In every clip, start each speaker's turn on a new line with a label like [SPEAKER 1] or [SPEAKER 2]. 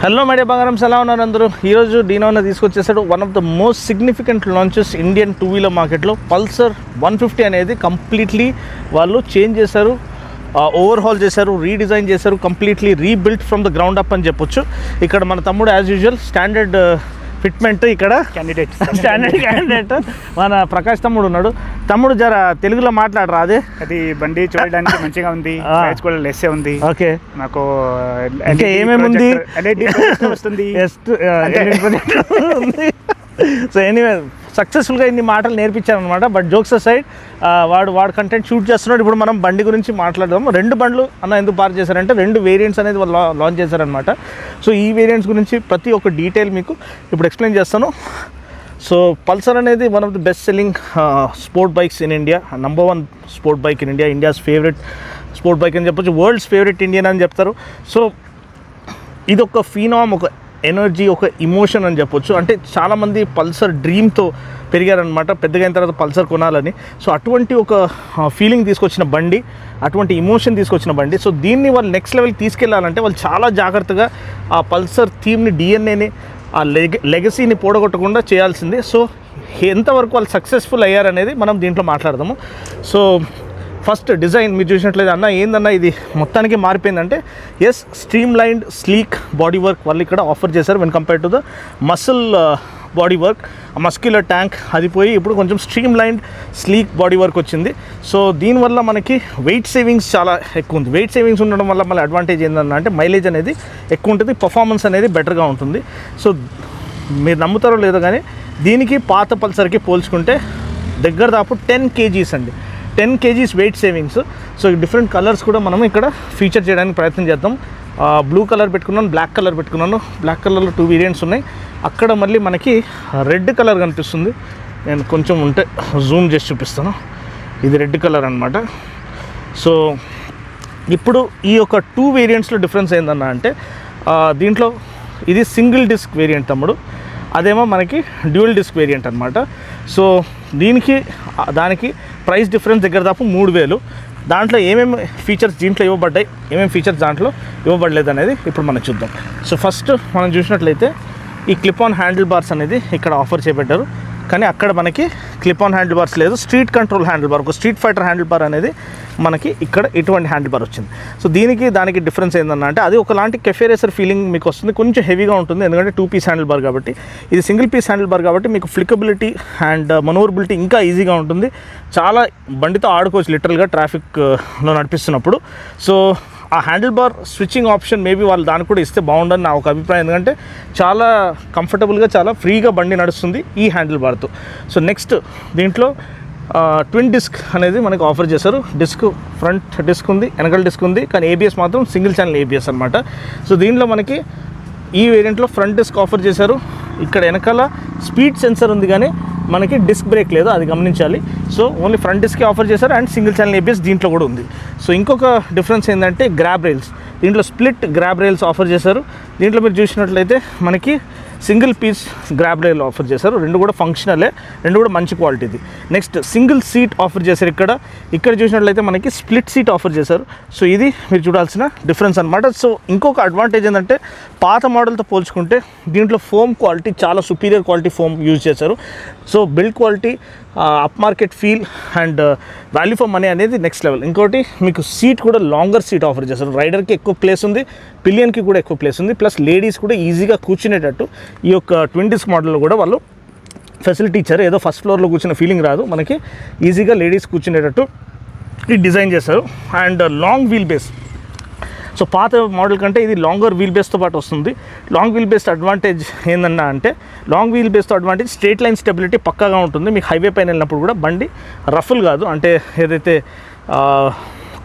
[SPEAKER 1] Hello media బంగారమ్స్ ఎలా ఉన్నారు అందరూ. ఈరోజు డీనోన తీసుకొచ్చేసాడు one of the most significant launches Indian two wheeler మార్కెట్లో. పల్సర్ 150 అనేది కంప్లీట్లీ వాళ్ళు చేంజ్ చేశారు, ఓవర్హాల్ చేశారు, రీడిజైన్ చేశారు, completely rebuilt from the ground up అని చెప్పొచ్చు. ఇక్కడ మన తమ్ముడు యాజ్ యూజువల్ స్టాండర్డ్ ఫిట్మెంట్ ఇక్కడ స్టాండర్డ్ క్యాండిడేట్ మన ప్రకాష్ తమ్ముడు ఉన్నాడు. తమ్ముడు జర తెలుగులో మాట్లాడరా. అదే
[SPEAKER 2] అది బండి చూడడానికి మంచిగా ఉంది, ప్రైస్ కూడా లెస్ ఉంది.
[SPEAKER 1] ఓకే,
[SPEAKER 2] నాకు
[SPEAKER 1] ఇంకా ఏమేమి ఉంది
[SPEAKER 2] వస్తుంది.
[SPEAKER 1] సో ఎనీవే సక్సెస్ఫుల్గా ఇన్ని మాటలు నేర్పించారనమాట. బట్ జోక్స్ సైడ్, వాడు కంటెంట్ షూట్ చేస్తున్నాడు. ఇప్పుడు మనం బండి గురించి మాట్లాడదాం. 2 బండ్లు అన్న ఎందుకు పార్క్ చేశారంటే 2 వేరియంట్స్ అనేది వాళ్ళు లాంచ్ చేశారనమాట. సో ఈ వేరియంట్స్ గురించి ప్రతి ఒక్క డీటెయిల్ మీకు ఇప్పుడు ఎక్స్ప్లెయిన్ చేస్తాను. సో పల్సర్ అనేది one of the best selling sport bikes in India, number 1 sport bike in India, India's favourite sport bike అని చెప్పొచ్చు, వరల్డ్స్ ఫేవరెట్ ఇండియన్ అని చెప్తారు. సో ఇది ఒక ఫీనామ్, ఒక ఎనర్జీ, ఒక ఇమోషన్ అని చెప్పొచ్చు. అంటే చాలామంది పల్సర్ డ్రీమ్తో పెరిగారనమాట, పెద్దగా అయిన తర్వాత పల్సర్ కొనాలని. సో అటువంటి ఒక ఫీలింగ్ తీసుకొచ్చిన బండి, అటువంటి ఇమోషన్ తీసుకొచ్చిన బండి. సో దీన్ని వాళ్ళు నెక్స్ట్ లెవెల్కి తీసుకెళ్లాలంటే వాళ్ళు చాలా జాగ్రత్తగా ఆ పల్సర్ థీమ్ని, డిఎన్ఏని, ఆ లెగసీని పోడగొట్టకుండా చేయాల్సిందే. సో ఎంతవరకు వాళ్ళు సక్సెస్ఫుల్ అయ్యారనేది మనం దీంట్లో మాట్లాడదాము. సో ఫస్ట్ డిజైన్ మీరు చూసినట్లయితే అన్న ఏందన్నా ఇది మొత్తానికి మారిపోయిందంటే, yes, streamlined sleek body work వాళ్ళు ఇక్కడ ఆఫర్ చేశారు when compare to the muscle body work. Muscular tank అది పోయి ఇప్పుడు కొంచెం streamlined sleek body work వచ్చింది. సో దీనివల్ల మనకి వెయిట్ సేవింగ్స్ చాలా ఎక్కువ ఉంది. వెయిట్ సేవింగ్స్ ఉండడం వల్ల మళ్ళీ అడ్వాంటేజ్ ఏంటన్నా అంటే మైలేజ్ అనేది ఎక్కువ ఉంటుంది, పర్ఫార్మెన్స్ అనేది బెటర్గా ఉంటుంది. సో మీరు నమ్ముతారో లేదో కానీ దీనికి పాత పల్సర్కి పోల్చుకుంటే దగ్గర దాపు 10 kgs అండి, 10 kgs weight savings. So different colours కూడా మనం ఇక్కడ ఫీచర్ చేయడానికి ప్రయత్నం చేద్దాం. బ్లూ కలర్ పెట్టుకున్నాను, బ్లాక్ కలర్ పెట్టుకున్నాను. బ్లాక్ కలర్లో 2 వేరియంట్స్ ఉన్నాయి. అక్కడ మళ్ళీ మనకి రెడ్ కలర్ కనిపిస్తుంది. నేను కొంచెం ఉంటే జూమ్ చేసి చూపిస్తాను. ఇది రెడ్ కలర్ అనమాట. సో ఇప్పుడు ఈ యొక్క 2 వేరియంట్స్లో డిఫరెన్స్ ఏందన్నా అంటే, దీంట్లో ఇది సింగిల్ డిస్క్ వేరియంట్ తమ్ముడు, అదేమో మనకి డ్యూయల్ డిస్క్ వేరియంట్ అనమాట. సో దీనికి దానికి ప్రైస్ డిఫరెన్స్ దగ్గర దాపు 3000. దాంట్లో ఏమేమి ఫీచర్స్ దీంట్లో ఇవ్వబడ్డాయి, ఏమేమి ఫీచర్స్ దాంట్లో ఇవ్వబడలేదు అనేది ఇప్పుడు మనం చూద్దాం. సో ఫస్ట్ మనం చూసినట్లయితే ఈ క్లిప్ ఆన్ హ్యాండిల్ బార్స్ అనేది ఇక్కడ ఆఫర్ చేయబడ్డారు. కానీ అక్కడ మనకి క్లిప్ ఆన్ హ్యాండిల్ బార్స్ లేదు, స్ట్రీట్ కంట్రోల్ హ్యాండిల్ బార్, ఒక స్ట్రీట్ ఫైటర్ హ్యాండిల్ బార్ అనేది మనకి ఇక్కడ ఇటువంటి హ్యాండిల్ బార్ వచ్చింది. సో దానికి డిఫరెన్స్ ఏంటన్నా అంటే, అది ఒకలాంటి కెఫే రేసర్ ఫీలింగ్ మీకు వస్తుంది, కొంచెం హెవీగా ఉంటుంది. ఎందుకంటే 2 పీస్ హ్యాండిల్ బార్ కాబట్టి, ఇది సింగిల్ పీస్ హ్యాండిల్ బార్ కాబట్టి మీకు ఫ్లికబిలిటీ అండ్ మనోవరబిలిటీ ఇంకా ఈజీగా ఉంటుంది. చాలా బండితో ఆడుకోవచ్చు లిటరల్గా ట్రాఫిక్లో నడిపిస్తున్నప్పుడు. సో ఆ handle bar switching option maybe వాళ్ళు దానికి కూడా ఇస్తే బాగుండని నా ఒక అభిప్రాయం. ఎందుకంటే చాలా కంఫర్టబుల్గా, చాలా ఫ్రీగా బండి నడుస్తుంది ఈ హ్యాండిల్ బార్తో. సో నెక్స్ట్ దీంట్లో ట్విన్ డిస్క్ అనేది మనకు ఆఫర్ చేశారు. డిస్క్ ఫ్రంట్ డిస్క్ ఉంది, వెనకాల డిస్క్ ఉంది, కానీ ఏబిఎస్ మాత్రం సింగిల్ ఛానల్ ఏబిఎస్ అనమాట. సో దీంట్లో మనకి ఈ వేరియంట్లో ఫ్రంట్ డిస్క్ ఆఫర్ చేశారు. ఇక్కడ వెనకాల స్పీడ్ సెన్సర్ ఉంది కానీ మనకి డిస్క్ బ్రేక్ లేదు, అది గమనించాలి. సో ఓన్లీ ఫ్రంట్ డిస్క్కి ఆఫర్ చేశారు అండ్ సింగిల్ ఛానల్ ఏబిఎస్ దీంట్లో కూడా ఉంది. సో ఇంకొక డిఫరెన్స్ ఏంటంటే గ్రాబ్ రైల్స్, దీంట్లో స్ప్లిట్ గ్రాబ్ రైల్స్ ఆఫర్ చేశారు. దీంట్లో మీరు చూసినట్లయితే మనకి single piece grab rail offer చేశారు. 2 కూడా ఫంక్షనలే, 2 కూడా మంచి క్వాలిటీది. నెక్స్ట్ సింగిల్ సీట్ ఆఫర్ చేశారు. ఇక్కడ చూసినట్లయితే మనకి స్ప్లిట్ సీట్ ఆఫర్ చేశారు. సో ఇది మీరు చూడాల్సిన డిఫరెన్స్ అనమాట. సో ఇంకొక అడ్వాంటేజ్ ఏంటంటే, పాత మోడల్తో పోల్చుకుంటే దీంట్లో ఫోమ్ క్వాలిటీ చాలా సుపీరియర్ క్వాలిటీ ఫోమ్ యూజ్ చేశారు. So build quality, up market feel and value for money అనేది నెక్స్ట్ లెవెల్. ఇంకోటి మీకు సీట్ కూడా లాంగర్ సీట్ ఆఫర్ చేశారు. రైడర్కి ఎక్కువ ప్లేస్ ఉంది, పిలియన్కి కూడా ఎక్కువ ప్లేస్ ఉంది, ప్లస్ లేడీస్ కూడా ఈజీగా కూర్చునేటట్టు ఈ యొక్క ట్విన్ డిస్క్ మోడల్లో కూడా వాళ్ళు ఫెసిలిటీ ఇచ్చారు. ఏదో ఫస్ట్ ఫ్లోర్లో కూర్చున్న ఫీలింగ్ రాదు, మనకి ఈజీగా లేడీస్ కూర్చునేటట్టు ఇది డిజైన్ చేశారు. And long wheelbase, so పాత మోడల్ కంటే ఇది లాంగర్ వీల్ బేస్తో పాటు వస్తుంది. లాంగ్ వీల్ బేస్డ్ అడ్వాంటేజ్ ఏందన్నా అంటే, లాంగ్ వీల్ బేస్తో అడ్వాంటేజ్ స్ట్రేట్ లైన్ స్టెబిలిటీ పక్కాగా ఉంటుంది. మీకు హైవే పైన వెళ్ళినప్పుడు కూడా బండి రఫుల్ కాదు, అంటే ఏదైతే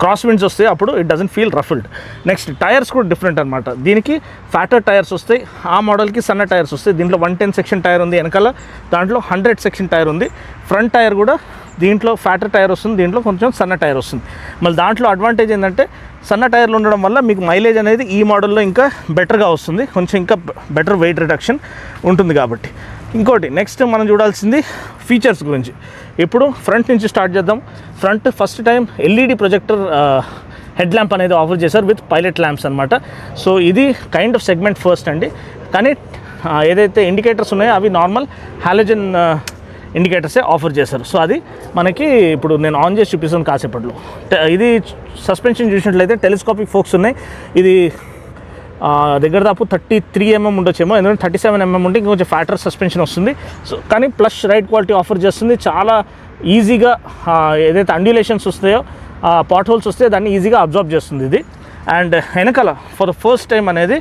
[SPEAKER 1] క్రాస్ విండ్స్ వస్తాయి అప్పుడు it doesn't feel ruffled. Next tyres కూడా డిఫరెంట్ అనమాట. దీనికి ఫ్యాటర్ టైర్స్ వస్తాయి, ఆ మోడల్కి సన్న టైర్స్ వస్తాయి. దీంట్లో 110 సెక్షన్ టైర్ ఉంది, వెనకాల దాంట్లో 100 సెక్షన్ టైర్ ఉంది. ఫ్రంట్ టైర్ కూడా దీంట్లో ఫ్యాటర్ టైర్ వస్తుంది, దీంట్లో కొంచెం సన్న టైర్ వస్తుంది. మళ్ళీ దాంట్లో అడ్వాంటేజ్ ఏంటంటే, సన్న టైర్లు ఉండడం వల్ల మీకు మైలేజ్ అనేది ఈ మోడల్లో ఇంకా బెటర్గా వస్తుంది, కొంచెం ఇంకా బెటర్ వెయిట్ రిడక్షన్ ఉంటుంది కాబట్టి. ఇంకోటి నెక్స్ట్ మనం చూడాల్సింది ఫీచర్స్ గురించి. ఇప్పుడు ఫ్రంట్ నుంచి స్టార్ట్ చేద్దాం. Front first time LED projector head lamp అనేది ఆఫర్ చేశారు విత్ పైలట్ ల్యాంప్స్ అనమాట. సో ఇది కైండ్ ఆఫ్ సెగ్మెంట్ ఫస్ట్ అండి. కానీ ఏదైతే ఇండికేటర్స్ ఉన్నాయో అవి నార్మల్ హాలోజన్ ఇండికేటర్సే ఆఫర్ చేశారు. సో అది మనకి ఇప్పుడు నేను ఆన్ చేసి చూపిస్తాను కాసేపట్లో. ఇది సస్పెన్షన్ చూసినట్లయితే టెలిస్కోపిక్ ఫోక్స్ ఉన్నాయి. ఇది దగ్గర దాపు 33 mm ఉండొచ్చేమో, ఎందుకంటే 37 mm ఉంటే ఇంకొంచెం ఫ్యాటర్ సస్పెన్షన్ వస్తుంది. సో కానీ ప్లస్ రైడ్ క్వాలిటీ ఆఫర్ చేస్తుంది. చాలా ఈజీగా ఏదైతే అండ్యులేషన్స్ వస్తాయో పాట్ హోల్స్ వస్తే దాన్ని ఈజీగా అబ్జర్వ్ చేస్తుంది ఇది. అండ్ వెనకాల ఫర్ ద ఫస్ట్ టైం అనేది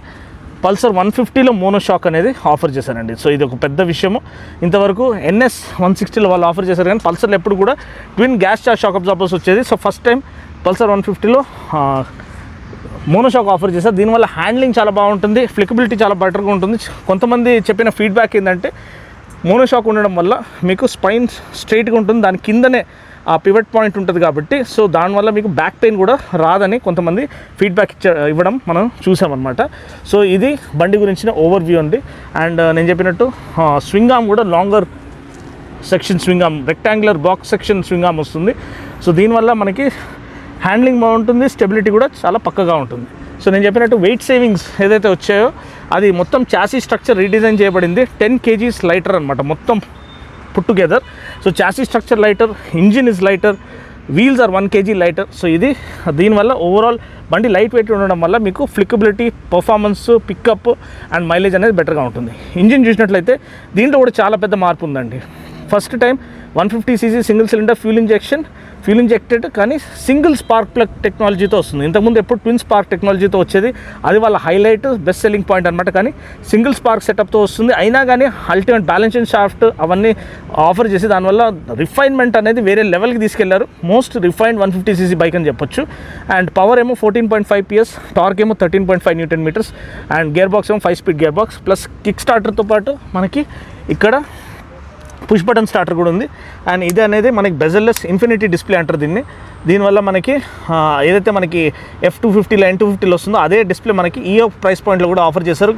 [SPEAKER 1] పల్సర్ 150లో మోనోషాక్ అనేది ఆఫర్ చేశారండి. సో ఇది ఒక పెద్ద విషయము. ఇంతవరకు NS 160లో వాళ్ళు ఆఫర్ చేశారు, కానీ పల్సర్లో ఎప్పుడు కూడా ట్విన్ గ్యాస్ షాక్ అబ్జార్బర్స్ వచ్చేది. సో ఫస్ట్ టైం పల్సర్ 150లో మోనోషాక్ ఆఫర్ చేశారు. దీనివల్ల హ్యాండ్లింగ్ చాలా బాగుంటుంది, ఫ్లెక్సిబిలిటీ చాలా బెటర్గా ఉంటుంది. కొంతమంది చెప్పిన ఫీడ్బ్యాక్ ఏంటంటే మోనోషాక్ ఉండడం వల్ల మీకు స్పైన్ స్ట్రైట్గా ఉంటుంది, దాని కిందనే ఆ పివట్ పాయింట్ ఉంటుంది కాబట్టి సో దానివల్ల మీకు బ్యాక్ పెయిన్ కూడా రాదని కొంతమంది ఫీడ్బ్యాక్ ఇవ్వడం మనం చూసామన్నమాట. సో ఇది బండి గురించిన ఓవర్వ్యూ అండి. అండ్ నేను చెప్పినట్టు స్వింగ్ ఆర్మ్ కూడా longer section swing arm, rectangular box section swing arm వస్తుంది. సో దీనివల్ల మనకి హ్యాండ్లింగ్ బాగుంటుంది, స్టెబిలిటీ కూడా చాలా పక్కగా ఉంటుంది. సో నేను చెప్పినట్టు వెయిట్ సేవింగ్స్ ఏదైతే వచ్చాయో అది మొత్తం చాసీ స్ట్రక్చర్ రీడిజైన్ చేయబడింది. 10 kgs లైటర్ అనమాట మొత్తం put together. So chassis structure lighter, engine is lighter, wheels are 1 kg lighter. So ఇది దీనివల్ల ఓవరాల్ బండి లైట్ వెయిట్ ఉండడం వల్ల మీకు flickability, performance, pickup and mileage అనేది బెటర్గా ఉంటుంది. ఇంజిన్ చూసినట్లయితే దీంట్లో కూడా చాలా పెద్ద మార్పు ఉందండి. First time 150cc single cylinder fuel injected, కానీ సింగిల్ స్పార్క్ ప్లగ్ టెక్నాలజీతో వస్తుంది. ఇంతకుముందు ఎప్పుడు ట్విన్ స్పార్క్ టెక్నాలజీతో వచ్చేది, అది వాళ్ళ హైలైట్ బెస్ట్ సెల్లింగ్ పాయింట్ అనమాట. కానీ సింగిల్ స్పార్క్ సెటప్తో వస్తుంది. అయినా కానీ అల్టిమేట్ బ్యాలెన్సింగ్ షాఫ్ట్ అవన్నీ ఆఫర్ చేసి దానివల్ల రిఫైన్మెంట్ అనేది వేరే లెవెల్కి తీసుకెళ్లారు. మోస్ట్ రిఫైన్డ్ 150cc బైక్ అని చెప్పొచ్చు. అండ్ పవర్ ఏమో 14.5 PS, టార్క్ ఏమో 13.5 Nm అండ్ గేర్ బాక్స్ ఏమో 5-speed gear box. Plus kick స్టార్టర్తో పాటు మనకి ఇక్కడ పుష్ బటన్ స్టార్టర్ కూడా ఉంది. అండ్ ఇది అనేది మనకి బెజల్లెస్ ఇన్ఫినిటీ డిస్ప్లే అంటారు దీన్ని. దీనివల్ల మనకి ఏదైతే మనకి F250లో N250లో వస్తుందో అదే డిస్ప్లే మనకి ఈ ప్రైస్ పాయింట్లో కూడా ఆఫర్ చేశారు.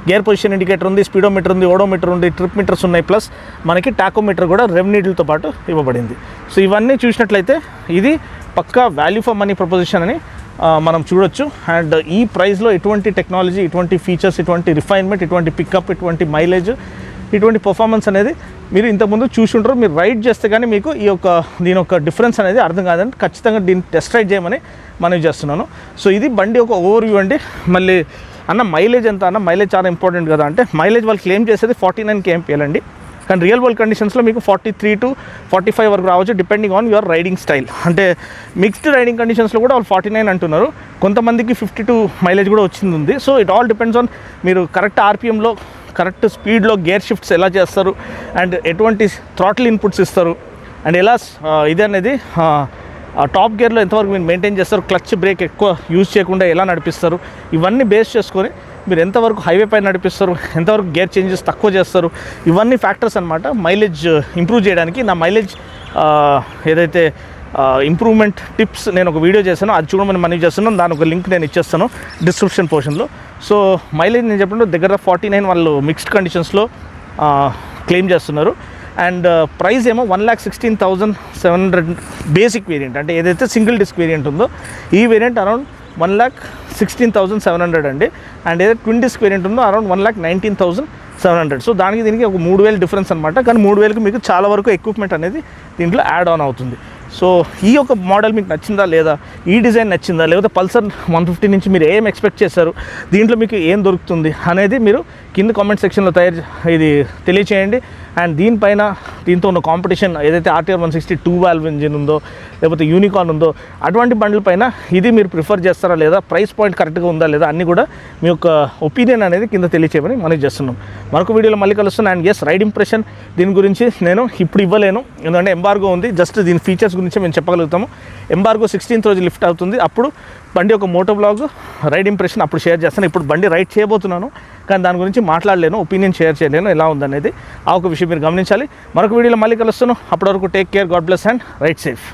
[SPEAKER 1] గేర్ పొజిషన్ ఇండికేటర్ ఉంది, స్పీడోమీటర్ ఉంది, ఓడోమీటర్ ఉంది, ట్రిప్ మీటర్స్ ఉన్నాయి. ప్లస్ మనకి టాకోమీటర్ కూడా రెవ్ నీడిల్తో పాటు ఇవ్వబడింది. సో ఇవన్నీ చూసినట్లయితే ఇది పక్కా వాల్యూ ఫర్ మనీ ప్రపోజిషన్ అని మనం చూడొచ్చు. అండ్ ఈ ప్రైస్లో ఎటువంటి టెక్నాలజీ, ఇటువంటి ఫీచర్స్, ఇటువంటి రిఫైన్మెంట్, ఇటువంటి పికప్, ఇటువంటి మైలేజ్, ఇటువంటి పర్ఫార్మెన్స్ అనేది మీరు ఇంతకుముందు చూసుంటారు. మీరు రైడ్ చేస్తే కానీ మీకు దీని యొక్క డిఫరెన్స్ అనేది అర్థం కాదండి. ఖచ్చితంగా దీన్ని టెస్ట్ రైడ్ చేయమని మనం చేస్తున్నాను. సో ఇది బండి ఒక ఓవర్వ్యూ అండి. మళ్ళీ అన్న మైలేజ్ ఎంత అన్న, మైలేజ్ చాలా ఇంపార్టెంట్ కదా అంటే, మైలేజ్ వాళ్ళు క్లెయిమ్ చేసేది 49 kmpl అండి. కానీ రియల్ వరల్డ్ కండిషన్స్లో మీకు 43 to 45 వరకు రావచ్చు, depending on your riding style. అంటే మిక్స్డ్ రైడింగ్ కండిషన్స్లో కూడా వాళ్ళు 49 అంటున్నారు. కొంతమందికి 52 మైలేజ్ కూడా వచ్చింది ఉంది. So it all depends on మీరు కరెక్ట్ ఆర్పిఎంలో, కరెక్ట్ స్పీడ్లో గేర్ షిఫ్ట్స్ ఎలా చేస్తారు, అండ్ ఎటువంటి థ్రాటిల్ ఇన్పుట్స్ ఇస్తారు, అండ్ ఎలా ఇది అనేది టాప్ గేర్లో ఎంతవరకు మీరు మెయింటైన్ చేస్తారు, క్లచ్ బ్రేక్ ఎక్కువ యూజ్ చేయకుండా ఎలా నడిపిస్తారు, ఇవన్నీ బేస్ చేసుకొని మీరు ఎంతవరకు హైవే పైన నడిపిస్తారు, ఎంతవరకు గేర్ చేంజెస్ తక్కువ చేస్తారు, ఇవన్నీ ఫ్యాక్టర్స్ అనమాట మైలేజ్ ఇంప్రూవ్ చేయడానికి. నా మైలేజ్ ఏదైతే ఇంప్రూవ్మెంట్ టిప్స్ నేను ఒక వీడియో చేశాను, అది చూడమని మనవి చేస్తున్నాను. దాని ఒక లింక్ నేను ఇచ్చేస్తాను డిస్క్రిప్షన్ పోర్షన్లో. సో మైలేజ్ నేను చెప్పినట్టు దగ్గర 49 వాళ్ళు మిక్స్డ్ కండిషన్స్లో క్లెయిమ్ చేస్తున్నారు. అండ్ ప్రైస్ ఏమో 1,16,700 బేసిక్ వేరియంట్, అంటే ఏదైతే సింగిల్ డిస్క్ వేరియంట్ ఉందో ఈ వేరియంట్ అరౌండ్ 1,16,700 అండి. అండ్ ఏదైతే ట్విన్ డిస్క్ వేరియంట్ ఉందో అరౌండ్ 1,19,700. సో దానికి దీనికి ఒక 3,000 డిఫరెన్స్ అనమాట. కానీ 3,000కి మీకు చాలా వరకు ఎక్విప్మెంట్ అనేది దీంట్లో యాడ్ ఆన్ అవుతుంది. సో ఈ యొక్క మోడల్ మీకు నచ్చిందా లేదా, ఈ డిజైన్ నచ్చిందా, లేకపోతే పల్సర్ 150 నుంచి మీరు ఏం ఎక్స్పెక్ట్ చేశారు, దీంట్లో మీకు ఏం దొరుకుతుంది అనేది మీరు కింద కామెంట్ సెక్షన్లో ఇది తెలియచేయండి. అండ్ దీంతో ఉన్న కాంపిటీషన్ ఏదైతే RTR 160 2 valve ఇంజిన్ ఉందో, లేకపోతే యూనికార్న్ ఉందో, అటువంటి బండ్ల పైన ఇది మీరు ప్రిఫర్ చేస్తారా లేదా, ప్రైస్ పాయింట్ కరెక్ట్గా ఉందా లేదా, అన్నీ కూడా మీ యొక్క ఒపీనియన్ అనేది కింద తెలియచేయమని మనం చేస్తున్నాం. మరొక వీడియోలో మళ్ళీ కలుస్తున్నాను. అండ్ ఎస్, రైడ్ ఇంప్రెషన్ దీని గురించి నేను ఇప్పుడు ఇవ్వలేను, ఎందుకంటే ఎంబార్గో ఉంది. జస్ట్ దీని ఫీచర్స్ గురించి మేము చెప్పగలుగుతాము. ఎంబార్గో 16th రోజు లిఫ్ట్ అవుతుంది, అప్పుడు బండి ఒక మోటో బ్లాగ్ రైడ్ ఇంప్రెషన్ అప్పుడు షేర్ చేస్తాను. ఇప్పుడు బండి రైడ్ చేయబోతున్నాను, కానీ దాని గురించి మాట్లాడలేను, ఒపీనియన్ షేర్ చేయలేను ఎలా ఉందనేది. ఆ ఒక విషయం మీరు గమనించాలి. మరొక వీడియోలో మళ్ళీ కలుస్తాను. అప్పటి వరకు take care, God bless and ride safe.